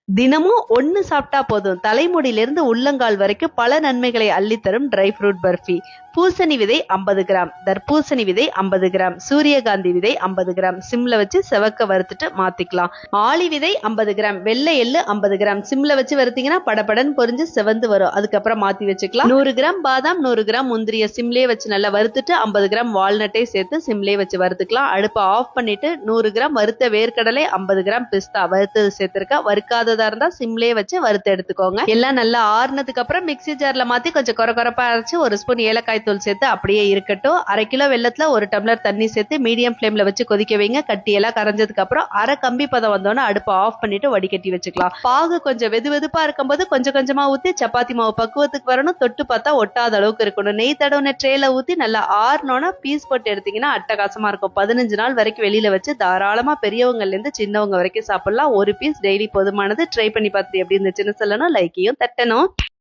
தினமும் ஒன்னு சாப்பிட்டா போதும், தலைமுடியிலிருந்து உள்ளங்கால் வரைக்கும் பல நன்மைகளை அள்ளித்தரும் ட்ரை ஃப்ரூட் பர்ஃபி. பூசணி விதை 50 கிராம், தர்பூசணி விதை 50 கிராம், சூரியகாந்தி விதை 50 கிராம், சிம்ல வச்சு செவக்க வறுத்துட்டு மாத்திக்கலாம். ஆளி விதை 50 கிராம், வெள்ளை எள்ளு 50 கிராம், சிம்ல வச்சு வறுத்தீங்கன்னா படபடன் பொரிஞ்சு செவந்து வரும். அதுக்கப்புறம் மாத்தி வச்சுக்கலாம். 100 கிராம் பாதாம், 100 கிராம் முந்திரிய சிம்லே வச்சு நல்லா வறுத்துட்டு 50 கிராம் வால்நட்டை சேர்த்து சிம்லே வச்சு வறுத்துக்கலாம். அடுப்பை ஆஃப் பண்ணிட்டு 100 கிராம் வறுத்த வேர்க்கடலை, 50 கிராம் பிஸ்தா வறுத்தது சேர்த்திருக்க. வறுக்காததா இருந்தா சிம்லே வச்சு வறுத்து எடுத்துக்கோங்க. எல்லாம் நல்லா ஆறுனதுக்கு அப்புறம் மிக்ஸி ஜார்ல மாத்தி கொஞ்சம் கொரகொரப்பா அரைச்சு 1 ஸ்பூன் ஏலக்காய் தூள் சேர்த்து அப்படியே இருக்கட்டும். 1/2 கிலோ வெல்லத்துல 1 டம்ளர் தண்ணி சேர்த்து மீடியம் ஃபிளேம்ல வச்சு கொதிக்க வைங்க. கட்டி எல்லாம் கரைஞ்சதுக்கு அப்புறம் அரை கம்பி பதம் வந்தோன்னு அடுப்பை ஆஃப் பண்ணிட்டு வடிகட்டி வச்சுக்கலாம். பாகு கொஞ்சம் வெது வெதுப்பா இருக்கும்போது கொஞ்சம் கொஞ்சமா ஊத்தி சப்பாத்தி மாவு பக்குவத்துக்கு வரணும். தொட்டு பார்த்தா ஒட்டாத அளவுக்கு இருக்கணும். நெய் தடவுன ட்ரேல ஊத்தி நல்லா ஆறுனோன்னா பீஸ் போட்டு எடுத்தீங்கன்னா அட்டகாசமா இருக்கும். 15 நாள் வரைக்கும் வெளியில வச்சு தாராளமா பெரியவங்கல இருந்து சின்னவங்க வரைக்கும் சாப்பிடலாம். ஒரு பீஸ் டெய்லி போதுமானது. ட்ரை பண்ணி பார்த்துட்டு எப்படி இருந்துச்சுன்னு சொல்லணும். லைக்கையும் தட்டணும்.